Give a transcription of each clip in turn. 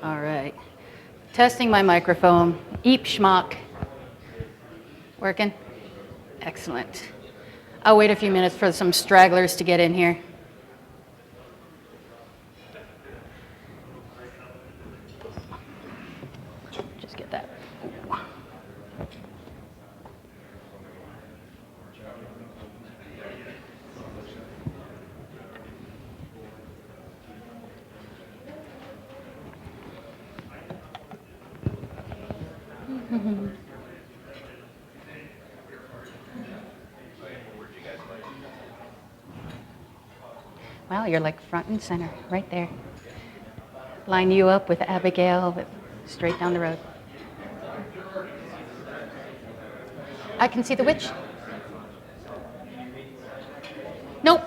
All right. Testing my microphone. Eep schmuck. Working? Excellent. I'll wait a few minutes for some stragglers to get in here. Just get that. Wow, you're like front and center, right there. Line you up with Abigail, straight down the road. I can see the witch. Nope.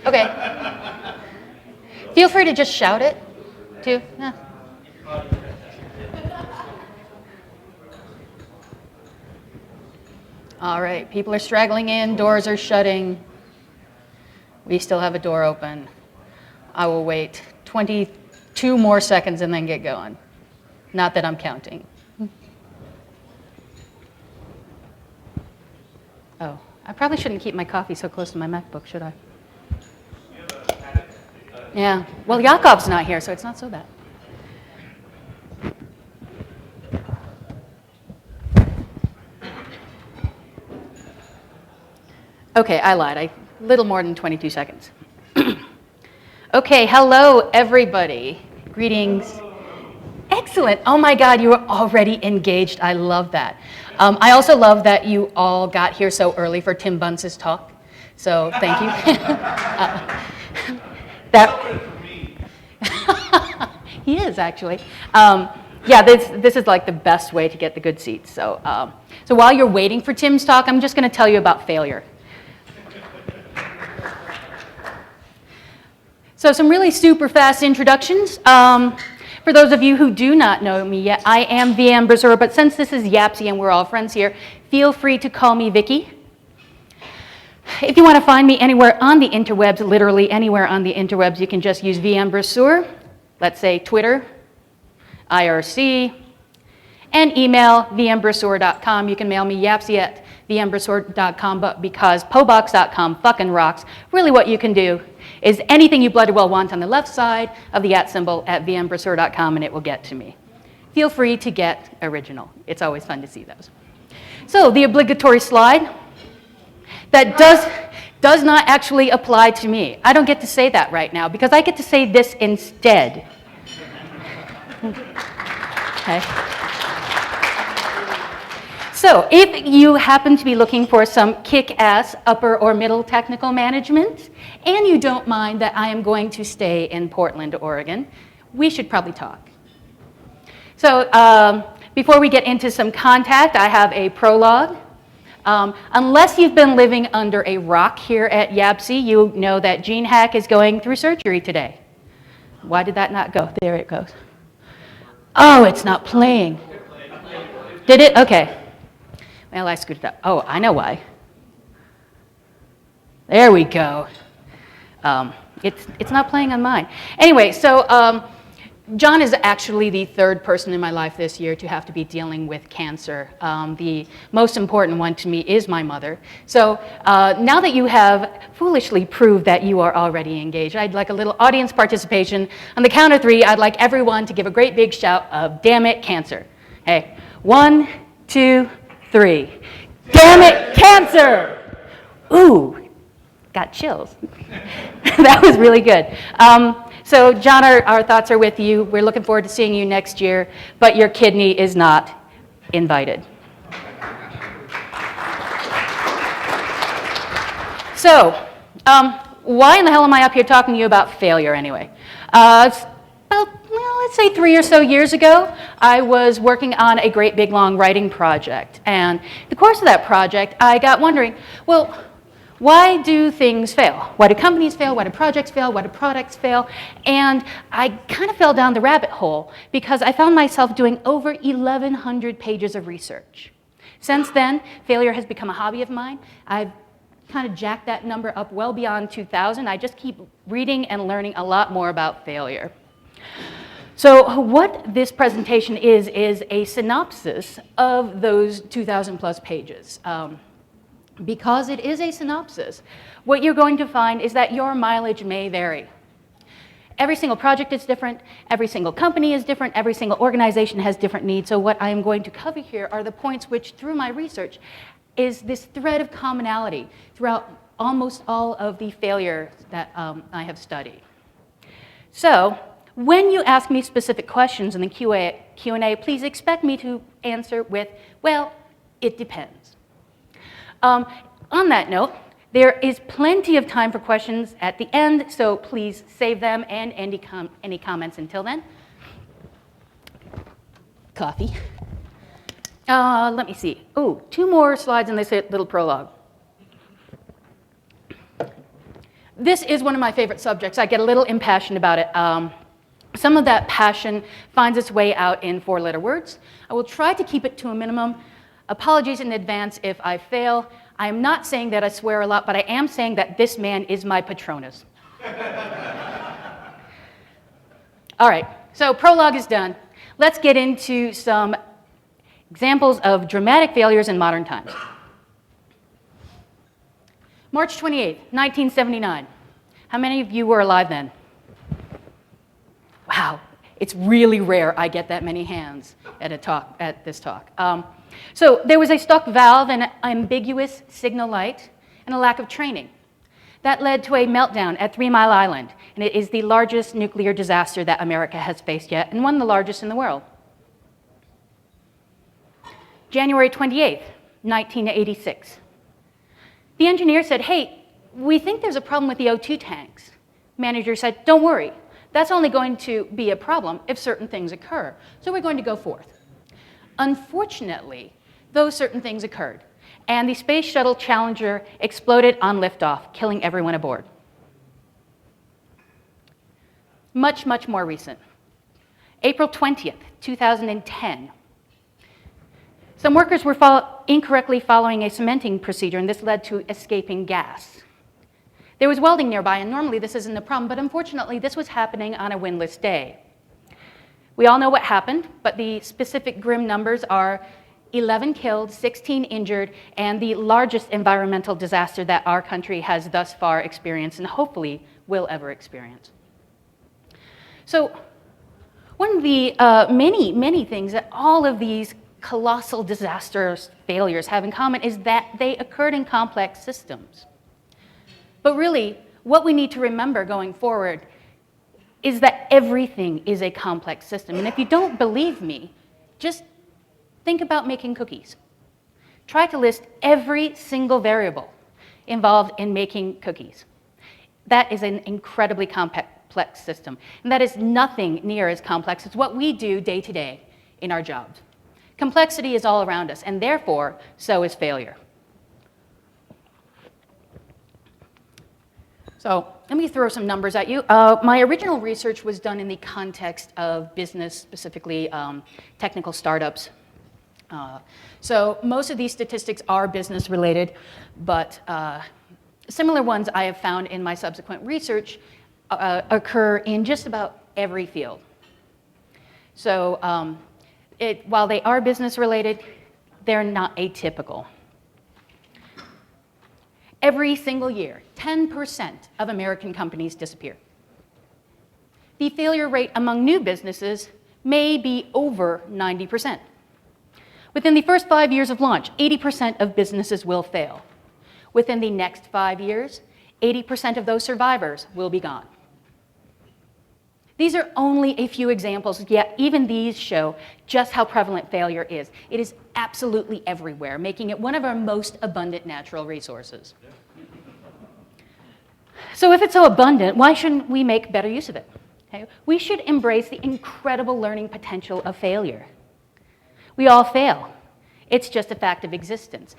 Okay. Feel free to just shout it, too. Yeah. All right, people are straggling in, doors are shutting. We still have a door open. I will wait 22 more seconds and then get going. Not that I'm counting. Oh, I probably shouldn't keep my coffee so close to my MacBook, should I? Yeah, well, Yakov's not here, so it's not so bad. Okay, I lied. A little more than 22 seconds. Okay, hello, everybody. Greetings. Excellent. Oh, my God, you are already engaged. I love that. I also love that you all got here so early for Tim Bunce's talk. So thank you. He is, actually. Yeah, this is like the best way to get the good seats. So while you're waiting for Tim's talk, I'm just going to tell you about failure. So some really super fast introductions. For those of you who do not know me yet, I am vmbrasseur, but since this is YAPC and we're all friends here, feel free to call me Vicky. If you want to find me anywhere on the interwebs, literally anywhere on the interwebs, you can just use vmbrasseur, let's say Twitter, IRC, and email vmbrasseur.com. You can mail me yapsy at vmbrasseur.com, but because pobox.com fucking rocks, really what you can do is anything you bloody well want on the left side of the @ symbol at vmbrasseur.com and it will get to me. Feel free to get original. It's always fun to see those. So the obligatory slide that does not actually apply to me. I don't get to say that right now because I get to say this instead. Okay. So if you happen to be looking for some kick-ass upper or middle technical management, and you don't mind that I am going to stay in Portland, Oregon, we should probably talk. So before we get into some contact, I have a prologue. Unless you've been living under a rock here at YAPC, you know that Gene Hack is going through surgery today. Why did that not go? There it goes. Oh, it's not playing. Did it? Okay. Well, I screwed it up. Oh, I know why. There we go. It's not playing on mine. Anyway, so John is actually the third person in my life this year to have to be dealing with cancer. The most important one to me is my mother. So now that you have foolishly proved that you are already engaged, I'd like a little audience participation. On the count of 3, I'd like everyone to give a great big shout of "Damn it, cancer." Hey, 1, 2, 3. Damn it, cancer! Ooh, got chills. That was really good. So John, our thoughts are with you. We're looking forward to seeing you next year, but your kidney is not invited. So why in the hell am I up here talking to you about failure anyway? Let's say 3 or so years ago, I was working on a great big long writing project. And in the course of that project, I got wondering, well, why do things fail? Why do companies fail? Why do projects fail? Why do products fail? And I kind of fell down the rabbit hole because I found myself doing over 1,100 pages of research. Since then, failure has become a hobby of mine. I've kind of jack that number up well beyond 2,000. I just keep reading and learning a lot more about failure. So what this presentation is a synopsis of those 2,000 plus pages. Because it is a synopsis, what you're going to find is that your mileage may vary. Every single project is different, every single company is different, every single organization has different needs. So what I am going to cover here are the points which, through my research, is this thread of commonality throughout almost all of the failures that I have studied. So when you ask me specific questions in the Q&A, please expect me to answer with, well, it depends. On that note, there is plenty of time for questions at the end, so please save them and any comments until then. Coffee. Let me see. Oh, 2 more slides in this little prologue. This is one of my favorite subjects. I get a little impassioned about it. Some of that passion finds its way out in 4-letter words. I will try to keep it to a minimum. Apologies in advance if I fail. I am not saying that I swear a lot, but I am saying that this man is my Patronus. All right, so prologue is done. Let's get into some examples of dramatic failures in modern times. March 28th, 1979. How many of you were alive then? Wow, it's really rare I get that many hands at this talk. So there was a stuck valve, an ambiguous signal light, and a lack of training. That led to a meltdown at 3 Mile Island, and it is the largest nuclear disaster that America has faced yet, and one of the largest in the world. January 28th, 1986. The engineer said, hey, we think there's a problem with the O2 tanks. Manager said, don't worry, that's only going to be a problem if certain things occur, so we're going to go forth. Unfortunately, those certain things occurred, and the Space Shuttle Challenger exploded on liftoff, killing everyone aboard. Much, much more recent. April 20th, 2010. Some workers were incorrectly following a cementing procedure, and this led to escaping gas. There was welding nearby, and normally this isn't a problem, but unfortunately this was happening on a windless day. We all know what happened, but the specific grim numbers are 11 killed, 16 injured, and the largest environmental disaster that our country has thus far experienced and hopefully will ever experience. So one of the many, many things that all of these colossal disastrous failures have in common is that they occurred in complex systems. But really, what we need to remember going forward is that everything is a complex system. And if you don't believe me, just think about making cookies. Try to list every single variable involved in making cookies. That is an incredibly complex system. And that is nothing near as complex as what we do day to day in our jobs. Complexity is all around us, and therefore, so is failure. So let me throw some numbers at you. My original research was done in the context of business, specifically technical startups. So most of these statistics are business related, but similar ones I have found in my subsequent research occur in just about every field. So while they are business related, they're not atypical. Every single year, 10% of American companies disappear. The failure rate among new businesses may be over 90%. Within the first 5 years of launch, 80% of businesses will fail. Within the next 5 years, 80% of those survivors will be gone. These are only a few examples, yet even these show just how prevalent failure is. It is absolutely everywhere, making it one of our most abundant natural resources. So if it's so abundant, why shouldn't we make better use of it? Okay? We should embrace the incredible learning potential of failure. We all fail. It's just a fact of existence.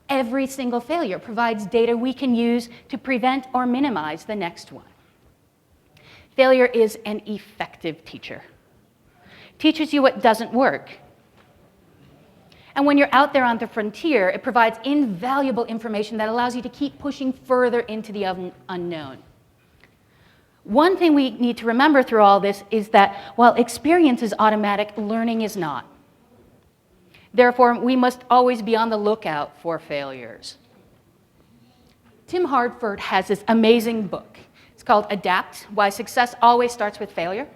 Every single failure provides data we can use to prevent or minimize the next one. Failure is an effective teacher. Teaches you what doesn't work. And when you're out there on the frontier, it provides invaluable information that allows you to keep pushing further into the unknown. One thing we need to remember through all this is that while experience is automatic, learning is not. Therefore, we must always be on the lookout for failures. Tim Hartford has this amazing book. It's called Adapt: Why Success Always Starts with Failure.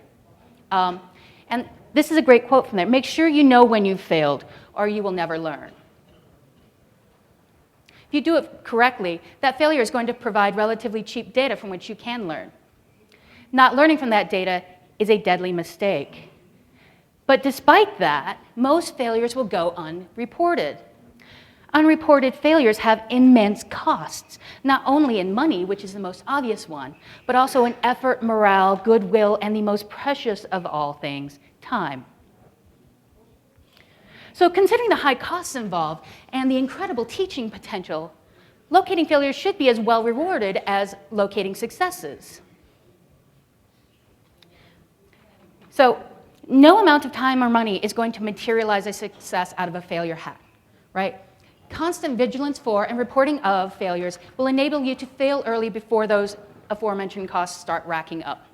And this is a great quote from there. Make sure you know when you've failed, or you will never learn. If you do it correctly, that failure is going to provide relatively cheap data from which you can learn. Not learning from that data is a deadly mistake. But despite that, most failures will go unreported. Unreported failures have immense costs, not only in money, which is the most obvious one, but also in effort, morale, goodwill, and the most precious of all things, time. So considering the high costs involved and the incredible teaching potential, locating failures should be as well rewarded as locating successes. So no amount of time or money is going to materialize a success out of a failure hack, right? Constant vigilance for and reporting of failures will enable you to fail early before those aforementioned costs start racking up.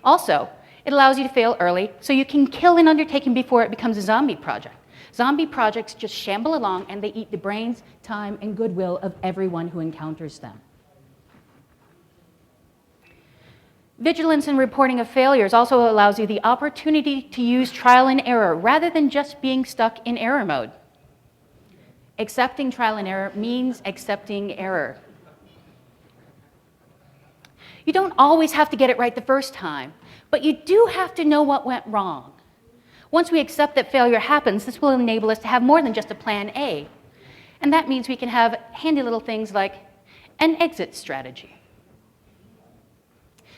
Also, it allows you to fail early so you can kill an undertaking before it becomes a zombie project. Zombie projects just shamble along and they eat the brains, time, and goodwill of everyone who encounters them. Vigilance and reporting of failures also allows you the opportunity to use trial and error rather than just being stuck in error mode. Accepting trial and error means accepting error. You don't always have to get it right the first time, but you do have to know what went wrong. Once we accept that failure happens, this will enable us to have more than just a plan A. And that means we can have handy little things like an exit strategy.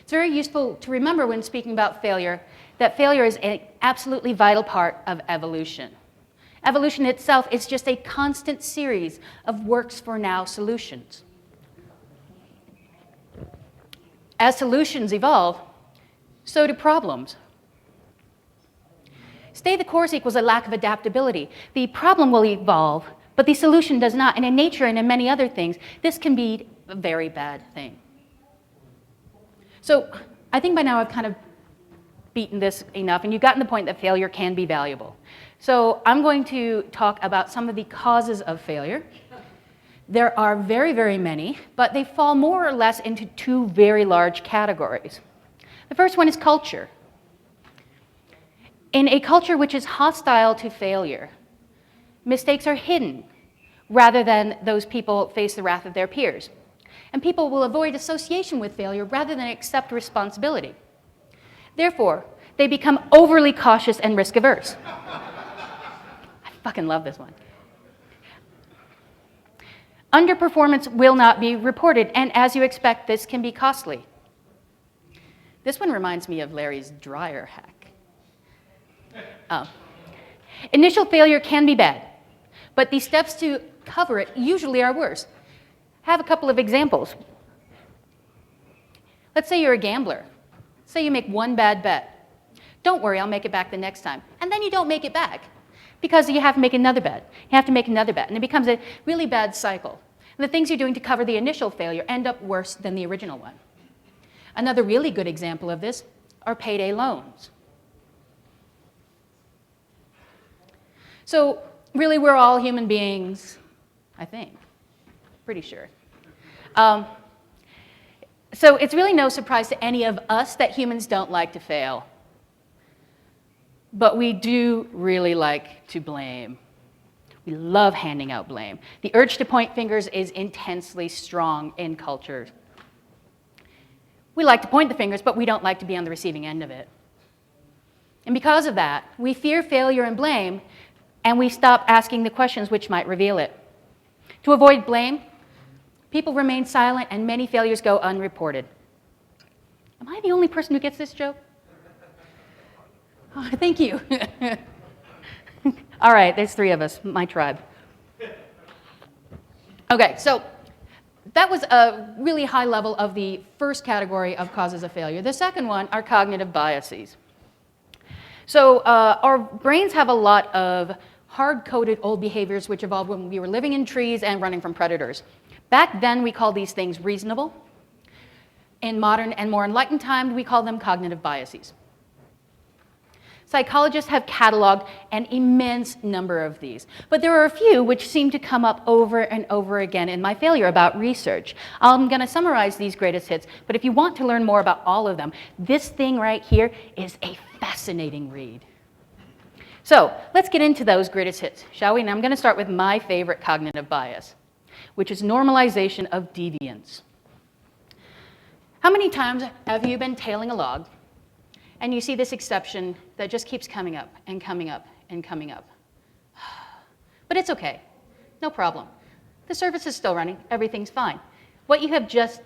It's very useful to remember when speaking about failure that failure is an absolutely vital part of evolution. Evolution itself is just a constant series of works-for-now solutions. As solutions evolve, so do problems. Stay the course equals a lack of adaptability. The problem will evolve, but the solution does not. And in nature and in many other things, this can be a very bad thing. So I think by now I've kind of beaten this enough, and you've gotten the point that failure can be valuable. So I'm going to talk about some of the causes of failure. There are very, very many, but they fall more or less into two very large categories. The first one is culture. In a culture which is hostile to failure, mistakes are hidden rather than those people face the wrath of their peers. And people will avoid association with failure rather than accept responsibility. Therefore, they become overly cautious and risk-averse. I fucking love this one. Underperformance will not be reported, and as you expect, this can be costly. This one reminds me of Larry's dryer hack. Initial failure can be bad, but the steps to cover it usually are worse. Have a couple of examples. Let's say you're a gambler. Say you make one bad bet. Don't worry, I'll make it back the next time. And then you don't make it back because you have to make another bet. You have to make another bet, and it becomes a really bad cycle. And the things you're doing to cover the initial failure end up worse than the original one. Another really good example of this are payday loans. So really, we're all human beings, I think. Pretty sure. So it's really no surprise to any of us that humans don't like to fail. But we do really like to blame. We love handing out blame. The urge to point fingers is intensely strong in culture. We like to point the fingers, but we don't like to be on the receiving end of it. And because of that, we fear failure and blame, and we stop asking the questions which might reveal it. To avoid blame, people remain silent, and many failures go unreported. Am I the only person who gets this joke? Oh, thank you. All right, there's three of us, my tribe. Okay, so that was a really high level of the first category of causes of failure. The second one are cognitive biases. So our brains have a lot of hard-coded old behaviors which evolved when we were living in trees and running from predators. Back then, we called these things reasonable. In modern and more enlightened times, we call them cognitive biases. Psychologists have cataloged an immense number of these, but there are a few which seem to come up over and over again in my failure about research. I'm going to summarize these greatest hits, but if you want to learn more about all of them, this thing right here is a fascinating read. So let's get into those greatest hits, shall we? And I'm going to start with my favorite cognitive bias, which is normalization of deviance. How many times have you been tailing a log and you see this exception that just keeps coming up and coming up and coming up? But it's okay, no problem. The service is still running, everything's fine. What you have just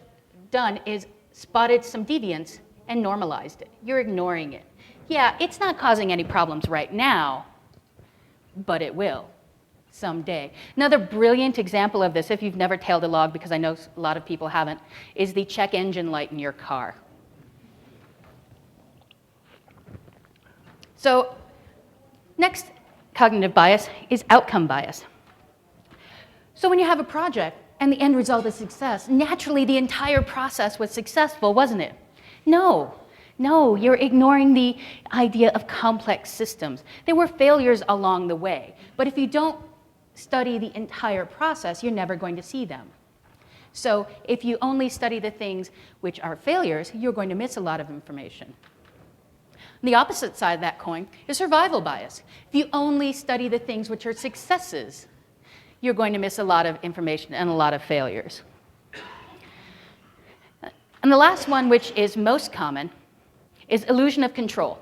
done is spotted some deviance and normalized it. You're ignoring it. Yeah, it's not causing any problems right now, but it will someday. Another brilliant example of this, if you've never tailed a log, because I know a lot of people haven't, is the check engine light in your car. So next cognitive bias is outcome bias. So when you have a project and the end result is success, naturally the entire process was successful, wasn't it? No, you're ignoring the idea of complex systems. There were failures along the way, but if you don't study the entire process, you're never going to see them. So if you only study the things which are failures, you're going to miss a lot of information. The opposite side of that coin is survival bias. If you only study the things which are successes, you're going to miss a lot of information and a lot of failures. And the last one, which is most common, is illusion of control.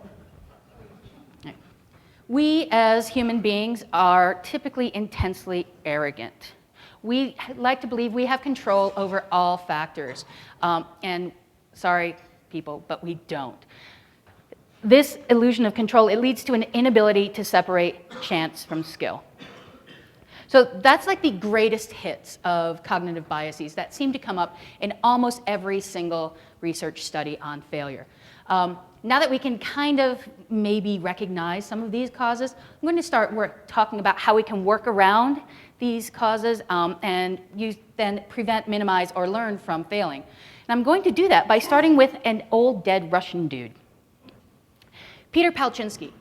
We as human beings are typically intensely arrogant. We like to believe we have control over all factors. And sorry, people, but we don't. This illusion of control, it leads to an inability to separate chance from skill. So that's like the greatest hits of cognitive biases that seem to come up in almost every single research study on failure. Now that we can kind of maybe recognize some of these causes, I'm going to start talking about how we can work around these causes and then prevent, minimize, or learn from failing. And I'm going to do that by starting with an old dead Russian dude, Peter Palczynski.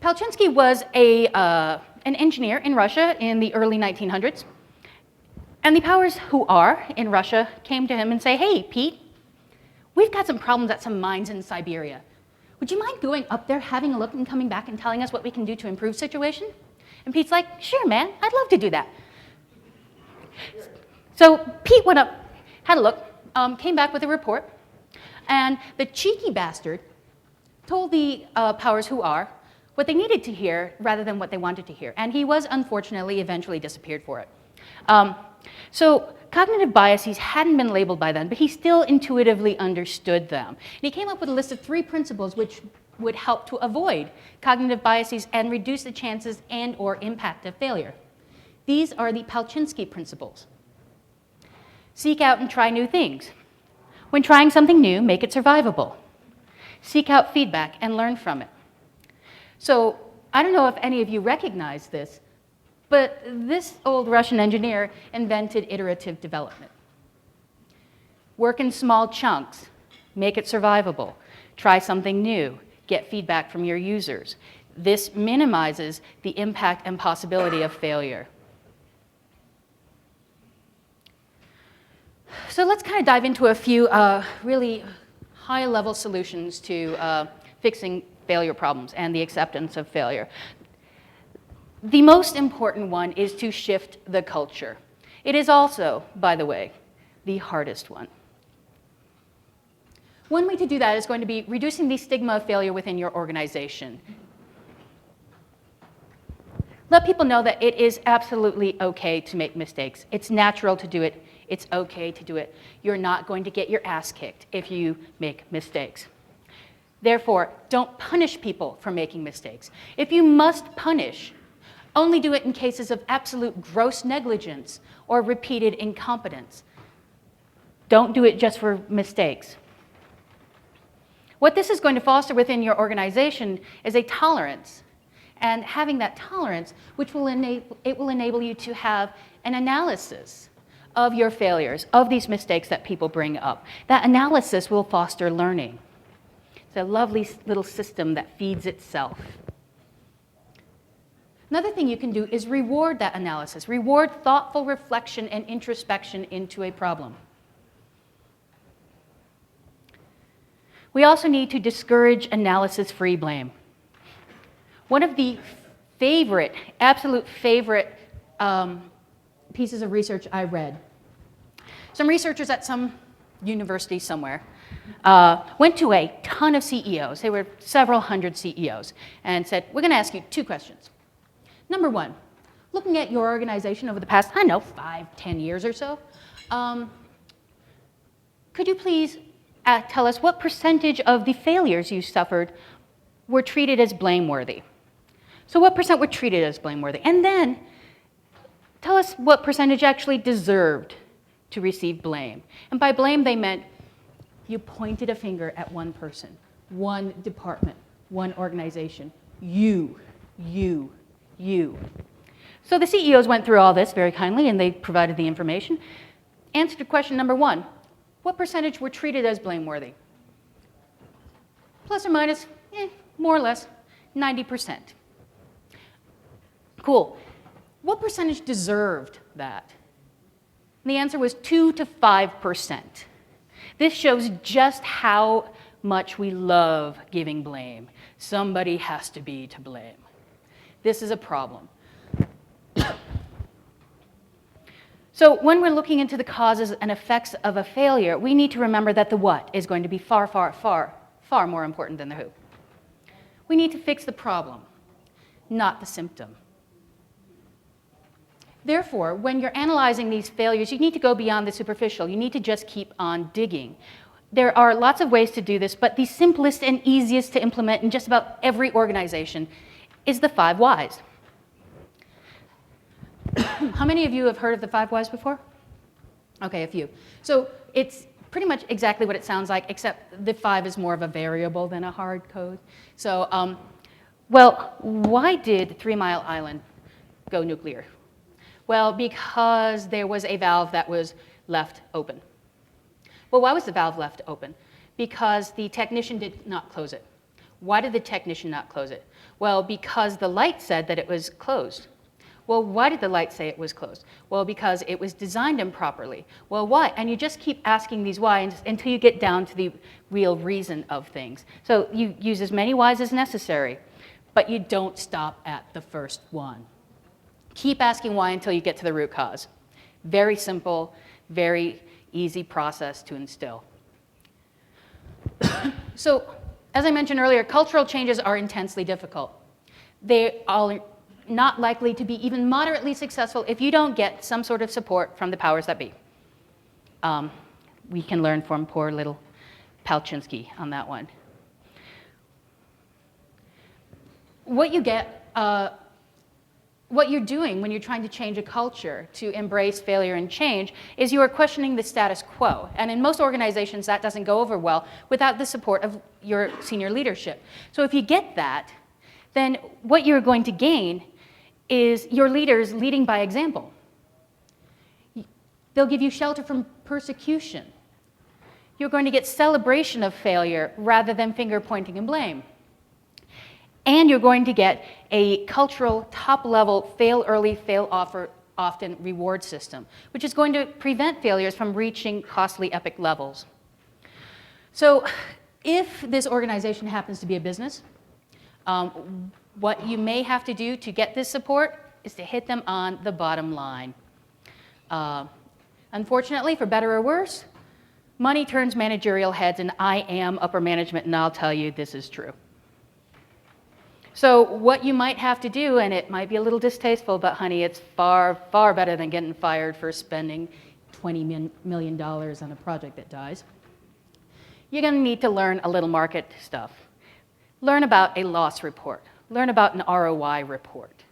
Palczynski was an engineer in Russia in the early 1900s. And the powers who are in Russia came to him and say, "Hey, Pete, we've got some problems at some mines in Siberia. Would you mind going up there, having a look, and coming back and telling us what we can do to improve the situation?" And Pete's like, "Sure, man, I'd love to do that." So Pete went up, had a look, came back with a report, and the cheeky bastard told the powers who are what they needed to hear rather than what they wanted to hear. And he was, unfortunately, eventually disappeared for it. So cognitive biases hadn't been labeled by then, but he still intuitively understood them. And he came up with a list of 3 principles which would help to avoid cognitive biases and reduce the chances and or impact of failure. These are the Palczynski principles. Seek out and try new things. When trying something new, make it survivable. Seek out feedback and learn from it. So I don't know if any of you recognize this, but this old Russian engineer invented iterative development. Work in small chunks, make it survivable. Try something new, get feedback from your users. This minimizes the impact and possibility of failure. So let's kind of dive into a few really high-level solutions to fixing failure problems and the acceptance of failure. The most important one is to shift the culture. It is also, by the way, the hardest one. One way to do that is going to be reducing the stigma of failure within your organization. Let people know that it is absolutely okay to make mistakes. It's natural to do it. It's okay to do it. You're not going to get your ass kicked if you make mistakes. Therefore, don't punish people for making mistakes. If you must punish, only do it in cases of absolute gross negligence or repeated incompetence. Don't do it just for mistakes. What this is going to foster within your organization is a tolerance And having that tolerance, which will enable you to have an analysis of your failures, of these mistakes that people bring up. That analysis will foster learning. It's a lovely little system that feeds itself. Another thing you can do is reward that analysis. Reward thoughtful reflection and introspection into a problem. We also need to discourage analysis-free blame. One of the absolute favorite pieces of research I read, some researchers at some university somewhere went to a ton of CEOs. They were several hundred CEOs and said, we're going to ask you 2 questions. Number 1, looking at your organization over the past, 5-10 years or so, could you please tell us what percentage of the failures you suffered were treated as blameworthy? So what percent were treated as blameworthy? And then tell us what percentage actually deserved to receive blame. And by blame, they meant you pointed a finger at one person, one department, one organization. You. So the CEOs went through all this very kindly, and they provided the information. Answer to question number 1. What percentage were treated as blameworthy? Plus or minus, more or less, 90%. Cool. What percentage deserved that? And the answer was 2 to 5%. This shows just how much we love giving blame. Somebody has to be to blame. This is a problem. So when we're looking into the causes and effects of a failure, we need to remember that the what is going to be far, far, far, far more important than the who. We need to fix the problem, not the symptom. Therefore, when you're analyzing these failures, you need to go beyond the superficial. You need to just keep on digging. There are lots of ways to do this, but the simplest and easiest to implement in just about every organization is the 5 whys. How many of you have heard of the 5 whys before? Okay, a few. So it's pretty much exactly what it sounds like, except the 5 is more of a variable than a hard code. So, well, why did 3 Mile Island go nuclear? Well, because there was a valve that was left open. Well, why was the valve left open? Because the technician did not close it. Why did the technician not close it? Well, because the light said that it was closed. Well, why did the light say it was closed? Well, because it was designed improperly. Well, why? And you just keep asking these whys until you get down to the real reason of things. So you use as many whys as necessary, but you don't stop at the first one. Keep asking why until you get to the root cause. Very simple, very easy process to instill. So, as I mentioned earlier, cultural changes are intensely difficult. They are not likely to be even moderately successful if you don't get some sort of support from the powers that be. We can learn from poor little Palczynski on that one. What you're doing when you're trying to change a culture to embrace failure and change is you are questioning the status quo. And in most organizations, that doesn't go over well without the support of your senior leadership. So if you get that, then what you're going to gain is your leaders leading by example. They'll give you shelter from persecution. You're going to get celebration of failure rather than finger pointing and blame. And you're going to get a cultural, top-level, fail early, fail often reward system, which is going to prevent failures from reaching costly epic levels. So if this organization happens to be a business, what you may have to do to get this support is to hit them on the bottom line. Unfortunately, for better or worse, money turns managerial heads, and I am upper management, and I'll tell you this is true. So what you might have to do, and it might be a little distasteful, but honey, it's far, far better than getting fired for spending $20 million on a project that dies. You're going to need to learn a little market stuff. Learn about a loss report. Learn about an ROI report.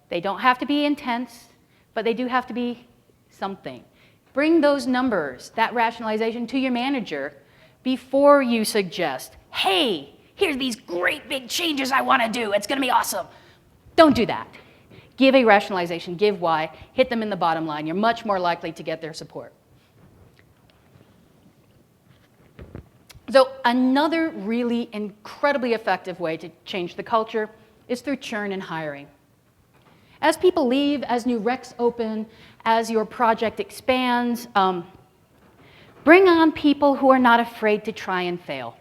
They don't have to be intense, but they do have to be something. Bring those numbers, that rationalization to your manager before you suggest, hey, here's these great big changes I want to do. It's going to be awesome. Don't do that. Give a rationalization, give why, hit them in the bottom line. You're much more likely to get their support. So another really incredibly effective way to change the culture is through churn in hiring. As people leave, as new recs open, as your project expands, bring on people who are not afraid to try and fail.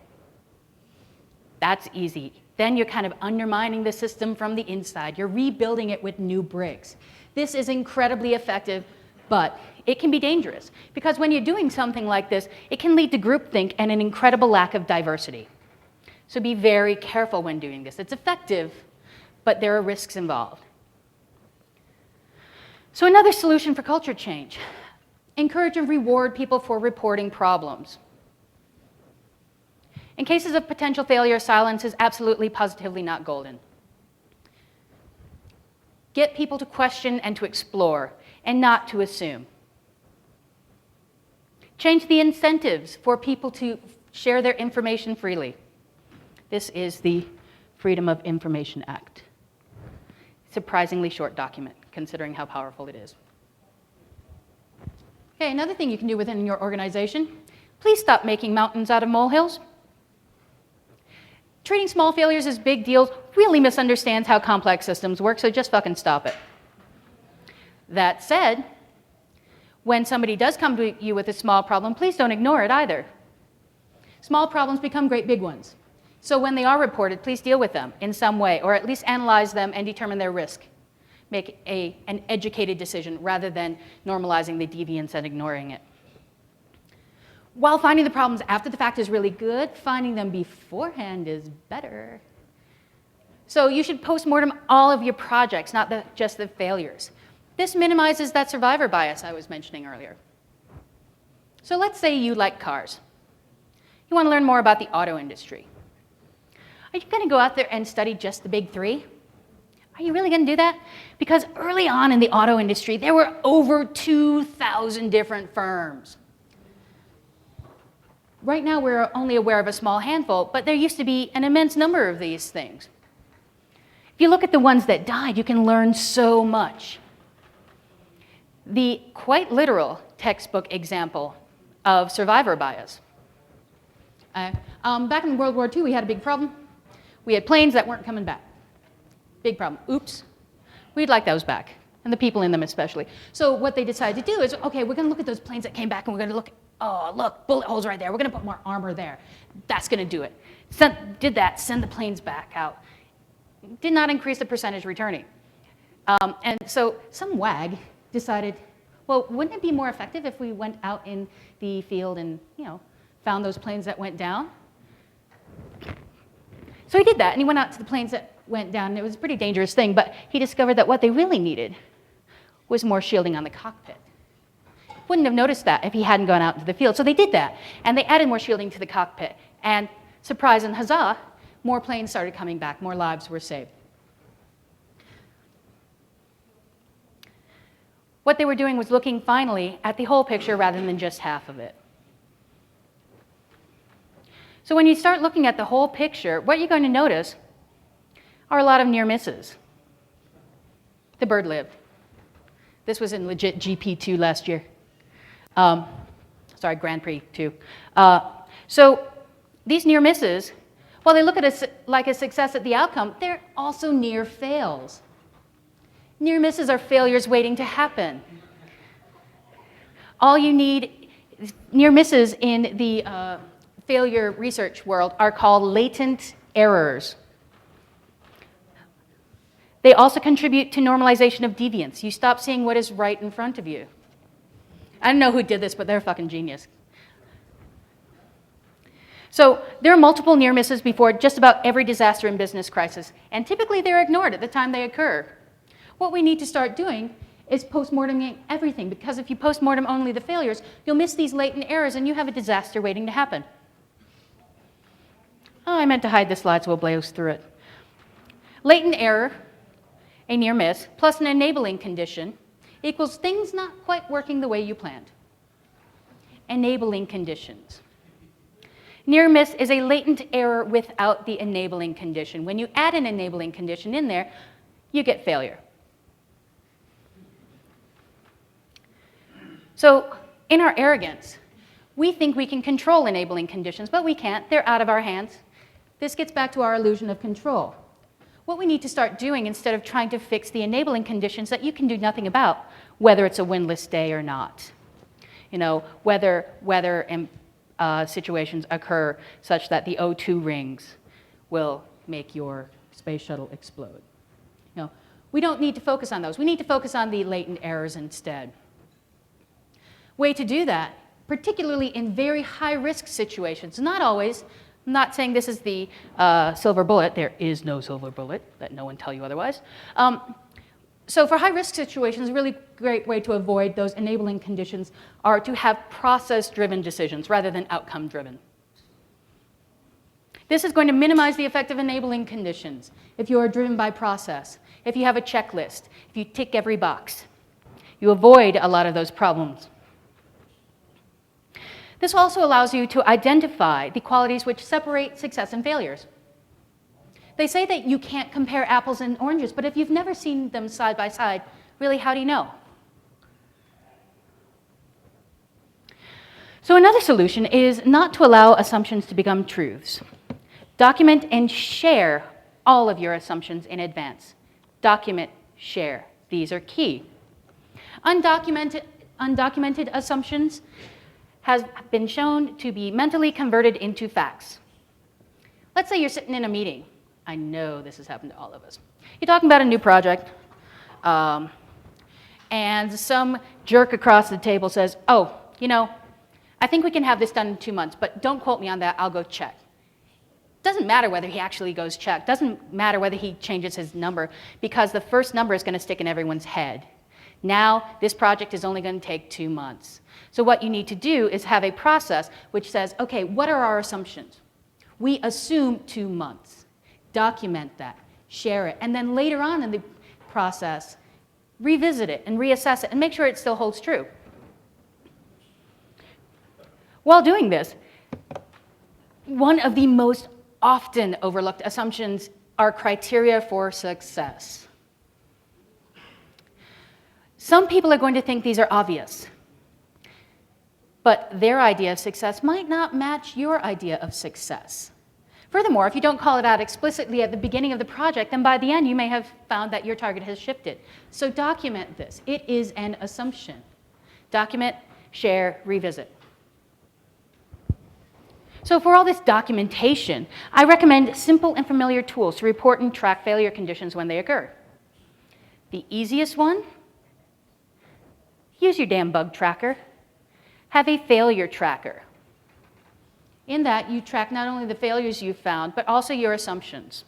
That's easy. Then you're kind of undermining the system from the inside. You're rebuilding it with new bricks. This is incredibly effective, but it can be dangerous because when you're doing something like this, it can lead to groupthink and an incredible lack of diversity. So be very careful when doing this. It's effective, but there are risks involved. So another solution for culture change: encourage and reward people for reporting problems. In cases of potential failure, silence is absolutely positively not golden. Get people to question and to explore, and not to assume. Change the incentives for people to share their information freely. This is the Freedom of Information Act. Surprisingly short document, considering how powerful it is. Okay, another thing you can do within your organization: please stop making mountains out of molehills. Treating small failures as big deals really misunderstands how complex systems work, so just fucking stop it. That said, when somebody does come to you with a small problem, please don't ignore it either. Small problems become great big ones. So when they are reported, please deal with them in some way, or at least analyze them and determine their risk. Make an educated decision rather than normalizing the deviance and ignoring it. While finding the problems after the fact is really good, finding them beforehand is better. So you should post-mortem all of your projects, not just the failures. This minimizes that survivor bias I was mentioning earlier. So let's say you like cars. You want to learn more about the auto industry. Are you going to go out there and study just the big three? Are you really going to do that? Because early on in the auto industry, there were over 2,000 different firms. Right now, we're only aware of a small handful, but there used to be an immense number of these things. If you look at the ones that died, you can learn so much. The quite literal textbook example of survivor bias. Back in World War II, we had a big problem. We had planes that weren't coming back. Big problem. Oops. We'd like those back, and the people in them especially. So what they decided to do is, okay, we're going to look at those planes that came back, and we're going to look, oh, look, bullet holes right there. We're going to put more armor there. That's going to do it. Did that, send the planes back out. Did not increase the percentage returning. And so some wag decided, well, wouldn't it be more effective if we went out in the field and, found those planes that went down? So he did that, and he went out to the planes that went down, and it was a pretty dangerous thing, but he discovered that what they really needed was more shielding on the cockpit. Wouldn't have noticed that if he hadn't gone out into the field. So they did that, and they added more shielding to the cockpit. And surprise and huzzah, more planes started coming back, more lives were saved. What they were doing was looking finally at the whole picture rather than just half of it. So when you start looking at the whole picture, what you're going to notice are a lot of near misses. The bird lived. This was in legit GP2 last year. Sorry, Grand Prix 2. So these near misses, while they look at it like a success at the outcome, they're also near fails. Near misses are failures waiting to happen. All you need, near misses in the failure research world are called latent errors. They also contribute to normalization of deviance. You stop seeing what is right in front of you. I don't know who did this, but they're a fucking genius. So there are multiple near misses before just about every disaster and business crisis, and typically they're ignored at the time they occur. What we need to start doing is post-morteming everything, because if you post-mortem only the failures, you'll miss these latent errors and you have a disaster waiting to happen. Oh, I meant to hide the slide, so we'll blaze through it. Latent error, a near miss, plus an enabling condition equals things not quite working the way you planned. Enabling conditions. Near miss is a latent error without the enabling condition. When you add an enabling condition in there, you get failure. So in our arrogance, we think we can control enabling conditions, but we can't. They're out of our hands. This gets back to our illusion of control. What we need to start doing instead of trying to fix the enabling conditions that you can do nothing about, whether it's a windless day or not. You know, whether weather situations occur such that the O2 rings will make your space shuttle explode. You know, we don't need to focus on those. We need to focus on the latent errors instead. Way to do that, particularly in very high-risk situations, not always. I'm not saying this is the silver bullet. There is no silver bullet. Let no one tell you otherwise. So for high-risk situations, a really great way to avoid those enabling conditions are to have process-driven decisions rather than outcome-driven. This is going to minimize the effect of enabling conditions if you are driven by process, if you have a checklist, if you tick every box. You avoid a lot of those problems. This also allows you to identify the qualities which separate success and failures. They say that you can't compare apples and oranges, but if you've never seen them side by side, really, how do you know? So another solution is not to allow assumptions to become truths. Document and share all of your assumptions in advance. Document, share. These are key. Undocumented assumptions has been shown to be mentally converted into facts. Let's say you're sitting in a meeting. I know this has happened to all of us. You're talking about a new project, and some jerk across the table says, oh, you know, I think we can have this done in 2 months, but don't quote me on that, I'll go check. Doesn't matter whether he actually goes check, doesn't matter whether he changes his number, because the first number is going to stick in everyone's head. Now, this project is only going to take 2 months. So what you need to do is have a process which says, okay, what are our assumptions? We assume 2 months. Document that, share it, and then later on in the process, revisit it and reassess it and make sure it still holds true. While doing this, one of the most often overlooked assumptions are criteria for success. Some people are going to think these are obvious, but their idea of success might not match your idea of success. Furthermore, if you don't call it out explicitly at the beginning of the project, then by the end you may have found that your target has shifted. So document this. It is an assumption. Document, share, revisit. So for all this documentation, I recommend simple and familiar tools to report and track failure conditions when they occur. The easiest one, use your damn bug tracker. Have a failure tracker. In that, you track not only the failures you've found, but also your assumptions.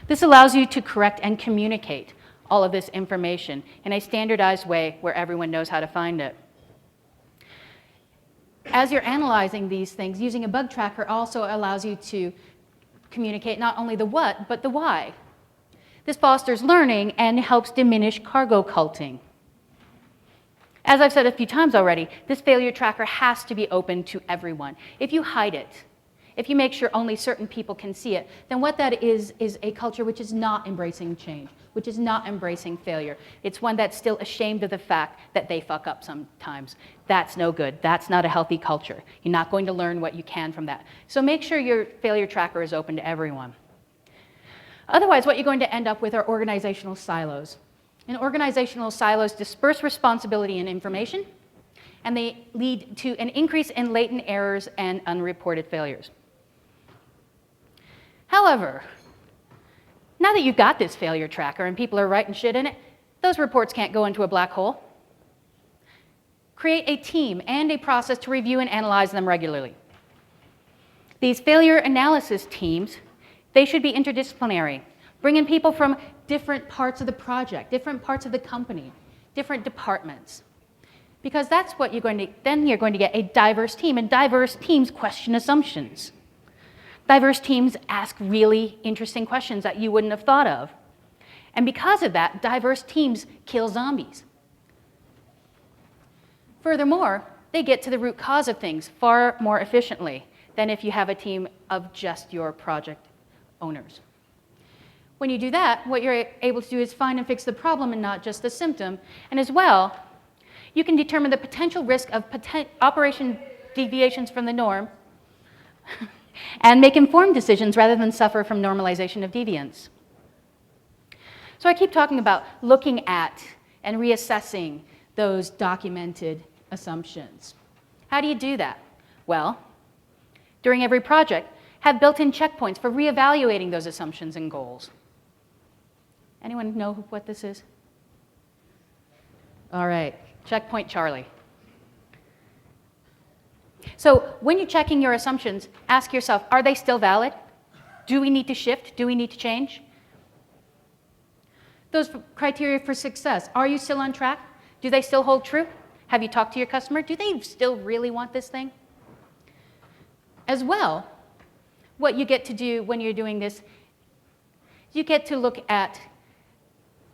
This allows you to correct and communicate all of this information in a standardized way where everyone knows how to find it. As you're analyzing these things, using a bug tracker also allows you to communicate not only the what, but the why. This fosters learning and helps diminish cargo culting. As I've said a few times already, this failure tracker has to be open to everyone. If you hide it, if you make sure only certain people can see it, then what that is a culture which is not embracing change, which is not embracing failure. It's one that's still ashamed of the fact that they fuck up sometimes. That's no good. That's not a healthy culture. You're not going to learn what you can from that. So make sure your failure tracker is open to everyone. Otherwise, what you're going to end up with are organizational silos. And organizational silos disperse responsibility and information, and they lead to an increase in latent errors and unreported failures. However, now that you've got this failure tracker and people are writing shit in it, those reports can't go into a black hole. Create a team and a process to review and analyze them regularly. These failure analysis teams, they should be interdisciplinary. Bring in people from different parts of the project, different parts of the company, different departments. Because that's what you're going to get a diverse team, and diverse teams question assumptions. Diverse teams ask really interesting questions that you wouldn't have thought of. And because of that, diverse teams kill zombies. Furthermore, they get to the root cause of things far more efficiently than if you have a team of just your project owners. When you do that, what you're able to do is find and fix the problem and not just the symptom. And as well, you can determine the potential risk of operation deviations from the norm and make informed decisions rather than suffer from normalization of deviance. So I keep talking about looking at and reassessing those documented assumptions. How do you do that? Well, during every project, have built-in checkpoints for reevaluating those assumptions and goals. Anyone know what this is? All right, checkpoint Charlie. So when you're checking your assumptions, ask yourself, are they still valid? Do we need to shift? Do we need to change? Those criteria for success, are you still on track? Do they still hold true? Have you talked to your customer? Do they still really want this thing? As well, what you get to do when you're doing this, you get to look at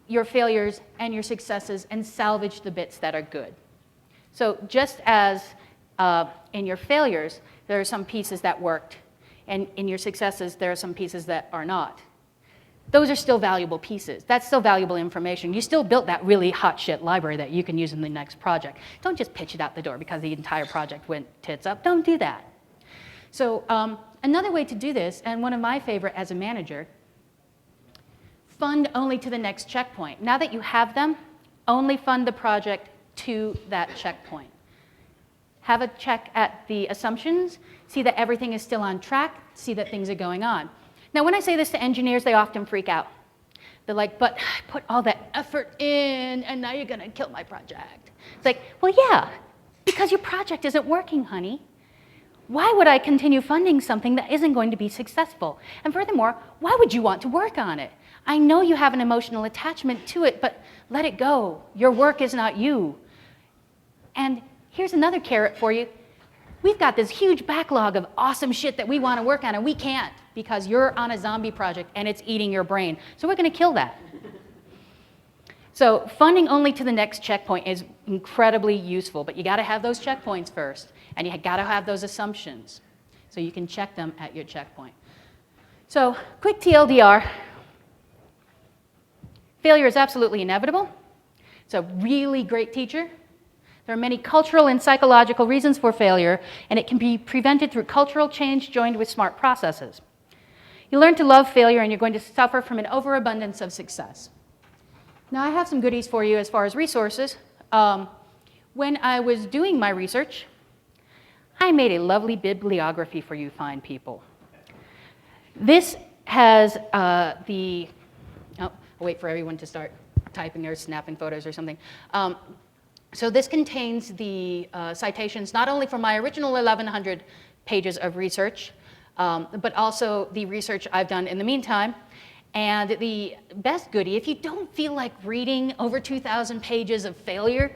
your failures and your successes and salvage the bits that are good. So just as in your failures, there are some pieces that worked, and in your successes, there are some pieces that are not. Those are still valuable pieces. That's still valuable information. You still built that really hot shit library that you can use in the next project. Don't just pitch it out the door because the entire project went tits up. Don't do that. So another way to do this, and one of my favorite as a manager, fund only to the next checkpoint. Now that you have them, only fund the project to that checkpoint. Have a check at the assumptions, see that everything is still on track, see that things are going on. Now, when I say this to engineers, they often freak out. They're like, but I put all that effort in, and now you're going to kill my project. It's like, well, yeah, because your project isn't working, honey. Why would I continue funding something that isn't going to be successful? And furthermore, why would you want to work on it? I know you have an emotional attachment to it, but let it go. Your work is not you. And here's another carrot for you. We've got this huge backlog of awesome shit that we want to work on, and we can't because you're on a zombie project and it's eating your brain. So we're going to kill that. So funding only to the next checkpoint is incredibly useful, but you got to have those checkpoints first, and you got to have those assumptions so you can check them at your checkpoint. So quick TLDR. Failure is absolutely inevitable. It's a really great teacher. There are many cultural and psychological reasons for failure, and it can be prevented through cultural change joined with smart processes. You learn to love failure, and you're going to suffer from an overabundance of success. Now, I have some goodies for you as far as resources. When I was doing my research, I made a lovely bibliography for you fine people. This has I'll wait for everyone to start typing or snapping photos or something. So this contains the citations not only from my original 1,100 pages of research, but also the research I've done in the meantime. And the best goodie, if you don't feel like reading over 2,000 pages of failure,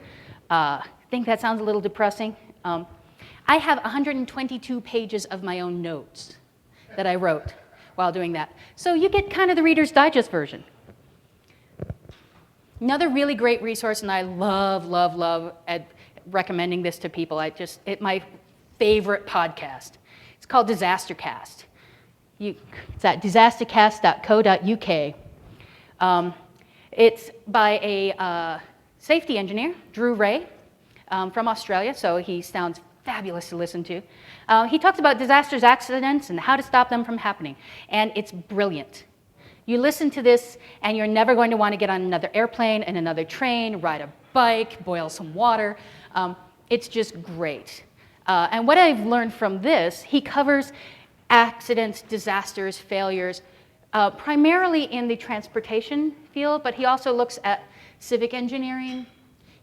think that sounds a little depressing. I have 122 pages of my own notes that I wrote while doing that. So you get kind of the Reader's Digest version. Another really great resource, and I love recommending this to people. It's my favorite podcast. It's called Disastercast. It's at disastercast.co.uk. It's by a safety engineer, Drew Ray, from Australia, so he sounds fabulous to listen to. He talks about disasters, accidents, and how to stop them from happening, and it's brilliant. You listen to this, and you're never going to want to get on another airplane and another train, ride a bike, boil some water. It's just great. And what I've learned from this, he covers accidents, disasters, failures, primarily in the transportation field, but he also looks at civic engineering.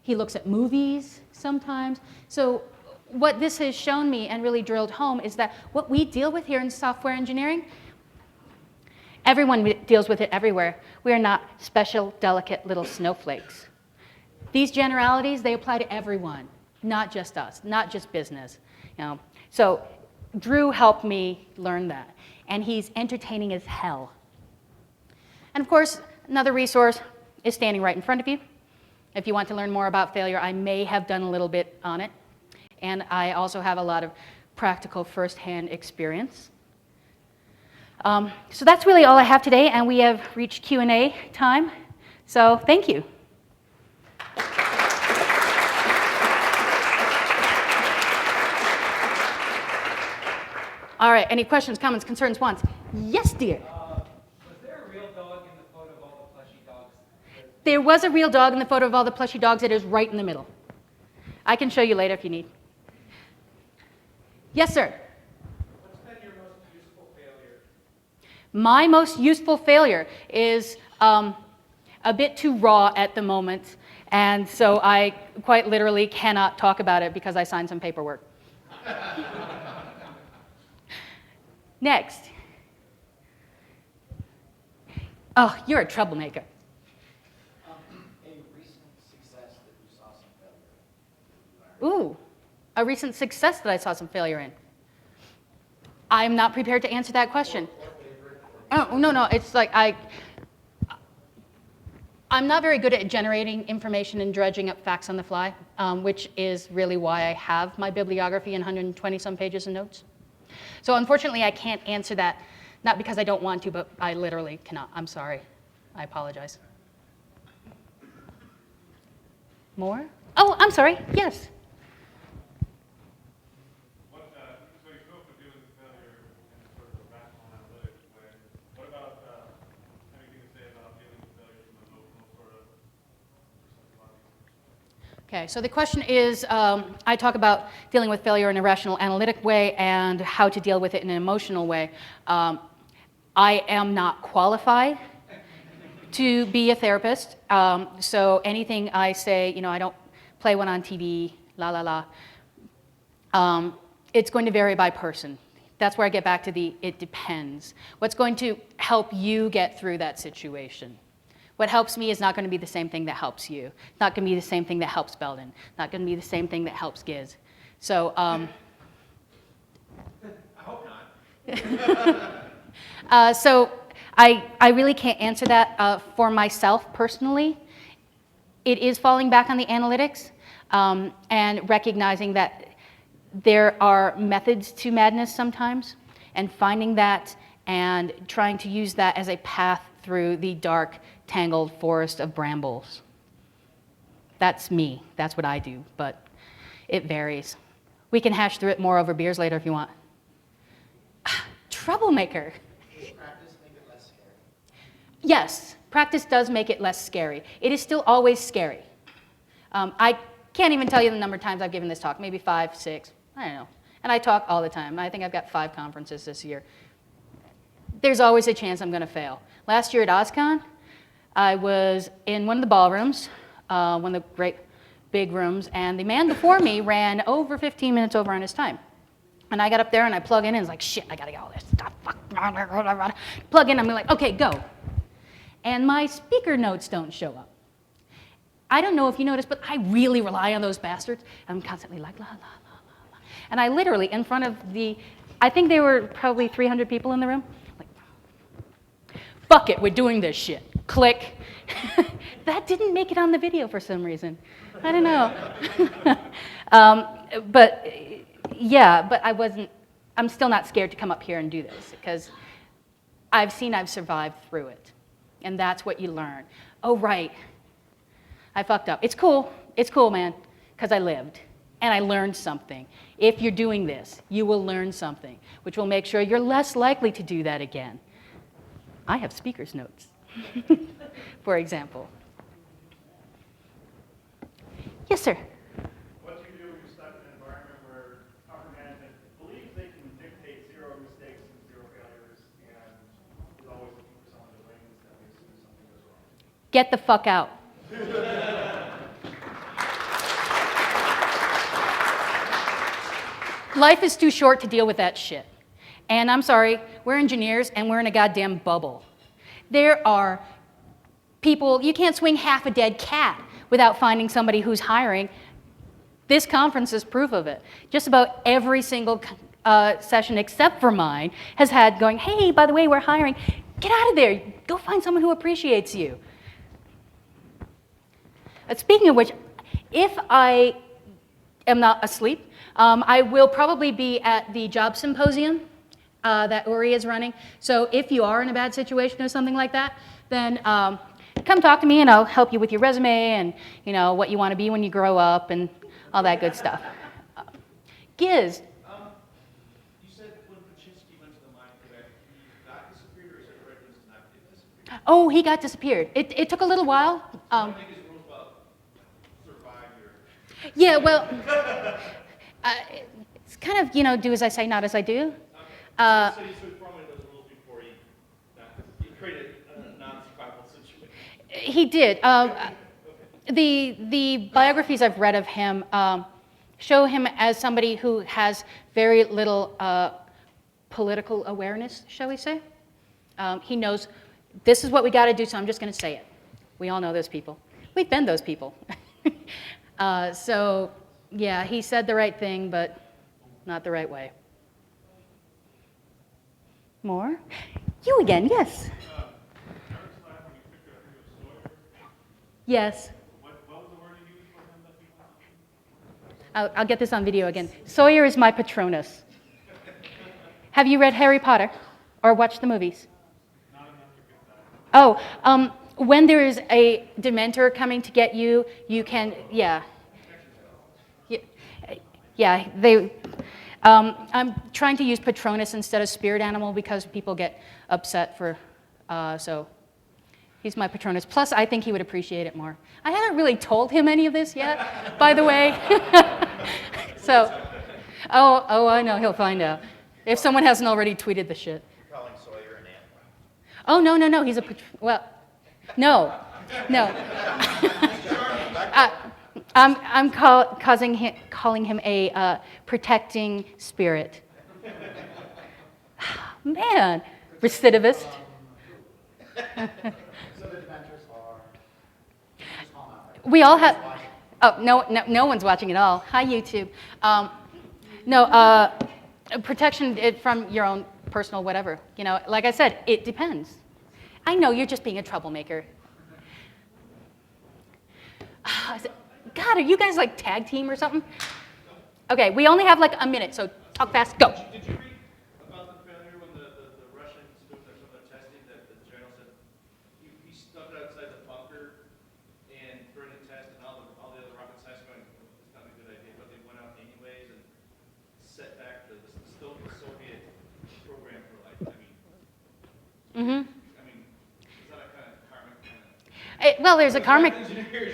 He looks at movies sometimes. So what this has shown me and really drilled home is that what we deal with here in software engineering, everyone deals with it everywhere. We are not special, delicate little snowflakes. These generalities, they apply to everyone, not just us, not just business. So Drew helped me learn that, and he's entertaining as hell. And of course, another resource is standing right in front of you. If you want to learn more about failure, I may have done a little bit on it, and I also have a lot of practical first-hand experience. So that's really all I have today, and we have reached Q&A time. So thank you. All right, any questions, comments, concerns, wants? Yes, dear. Was there a real dog in the photo of all the plushy dogs? There was a real dog in the photo of all the plushy dogs. It is right in the middle. I can show you later if you need. Yes, sir. What's been your most useful failure? My most useful failure is a bit too raw at the moment, and so I quite literally cannot talk about it because I signed some paperwork. Next. Oh, you're a troublemaker. A recent success that you saw some failure in. Ooh, a recent success that I saw some failure in. I'm not prepared to answer that question. Oh, no, it's like I'm not very good at generating information and dredging up facts on the fly, which is really why I have my bibliography and 120-some pages of notes. So unfortunately, I can't answer that, not because I don't want to, but I literally cannot. I'm sorry. I apologize. More? Oh, I'm sorry. Yes. So you spoke of dealing with failure in sort of a rational analytic way. What about anything to say about dealing with failure from an emotional sort of perspective? Okay, so the question is, I talk about dealing with failure in a rational analytic way and how to deal with it in an emotional way. I am not qualified to be a therapist, so anything I say, I don't play one on TV, la la la. It's going to vary by person. That's where I get back to it depends. What's going to help you get through that situation? What helps me is not going to be the same thing that helps you. Not going to be the same thing that helps Belden. Not going to be the same thing that helps Giz. So, I hope not. so I really can't answer that for myself personally. It is falling back on the analytics and recognizing that there are methods to madness sometimes, and finding that and trying to use that as a path through the dark, tangled forest of brambles. That's me. That's what I do, but it varies. We can hash through it more over beers later if you want. Troublemaker. Does practice make it less scary? Yes, practice does make it less scary. It is still always scary. I can't even tell you the number of times I've given this talk, maybe 5, 6, I don't know. And I talk all the time. I think I've got 5 conferences this year. There's always a chance I'm going to fail. Last year at OSCON, I was in one of the ballrooms, one of the great big rooms, and the man before me ran over 15 minutes over on his time. And I got up there and I plug in and it's like, shit, I gotta get all this stuff. Plug in, I'm like, okay, go. And my speaker notes don't show up. I don't know if you noticed, but I really rely on those bastards. I'm constantly like, la, la, la, la, la. And I literally, in front of I think there were probably 300 people in the room, like, fuck it, we're doing this shit. Click. That didn't make it on the video for some reason. I don't know. But I'm still not scared to come up here and do this because I've survived through it. And that's what you learn. Oh, right. I fucked up. It's cool, man, because I lived and I learned something. If you're doing this, you will learn something, which will make sure you're less likely to do that again. I have speaker's notes, for example. Yes, sir. What do you do when you're stuck in an environment where upper management believes they can dictate 0 mistakes and 0 failures and is always looking for someone to blame instead of as soon as something goes wrong? Get the fuck out. Life is too short to deal with that shit. And I'm sorry, we're engineers and we're in a goddamn bubble. There are people, you can't swing half a dead cat without finding somebody who's hiring. This conference is proof of it. Just about every single session except for mine has had going, hey, by the way, we're hiring. Get out of there. Go find someone who appreciates you. Speaking of which, if I am not asleep, I will probably be at the job symposium that Uri is running. So if you are in a bad situation or something like that, then come talk to me and I'll help you with your resume and what you want to be when you grow up and all that good stuff. Giz. You said when Paczynski went to the mine, he got disappeared, or is it right, he was not disappeared? Oh, he got disappeared. It took a little while. I think his rules about survive your... Yeah, well, it's kind of, do as I say, not as I do. So he formulated those rules before he created a non-survival situation. He did. The biographies I've read of him show him as somebody who has very little political awareness, shall we say. He knows this is what we got to do, so I'm just going to say it. We all know those people. We've been those people. So, yeah, he said the right thing, but not the right way. More? You again, yes. Yes. What was the word you used for him that people... I'll get this on video again. Sawyer is my Patronus. Have you read Harry Potter or watched the movies? Not enough to get that. Oh, when there is a Dementor coming to get you, you can, yeah. Yeah, they, I'm trying to use Patronus instead of spirit animal because people get upset for, so he's my Patronus. Plus, I think he would appreciate it more. I haven't really told him any of this yet, by the way. So, oh, I know, he'll find out. If someone hasn't already tweeted the shit. You're calling Sawyer an animal. Oh, no, he's a, well, no. I'm calling him a protecting spirit. Man, recidivist. So the Dementors are... Just call them out, right? We all have. Oh, no one's watching at all. Hi, YouTube. Protection from your own personal whatever. Like I said, it depends. I know you're just being a troublemaker. God, are you guys like tag team or something? Okay, we only have like a minute, so talk fast, go. Did you read about the failure when the Russian students or some of the testing that the general said he stuck it outside the bunker and during the test and all the other rocket scientists going, it's not a good idea, but they went out anyways and set back the Soviet program for like, Mm-hmm. is that a kind of karmic kind of... Well, there's a karmic. Engineers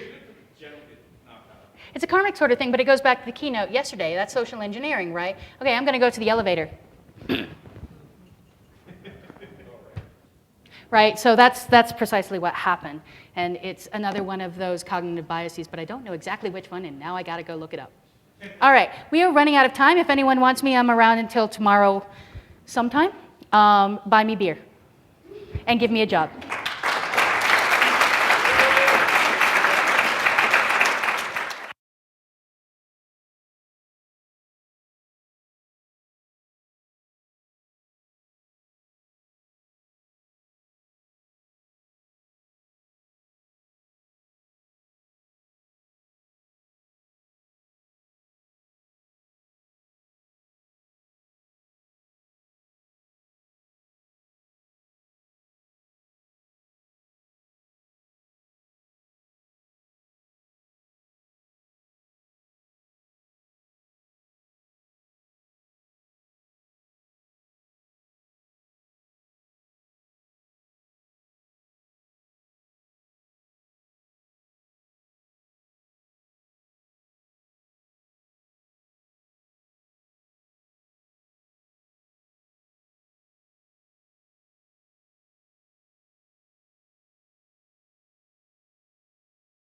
generally get knocked out. It's a karmic sort of thing, but it goes back to the keynote yesterday. That's social engineering, right? Okay, I'm going to go to the elevator. Right, so that's precisely what happened. And it's another one of those cognitive biases, but I don't know exactly which one, and now I got to go look it up. All right, we are running out of time. If anyone wants me, I'm around until tomorrow sometime. Buy me beer and give me a job.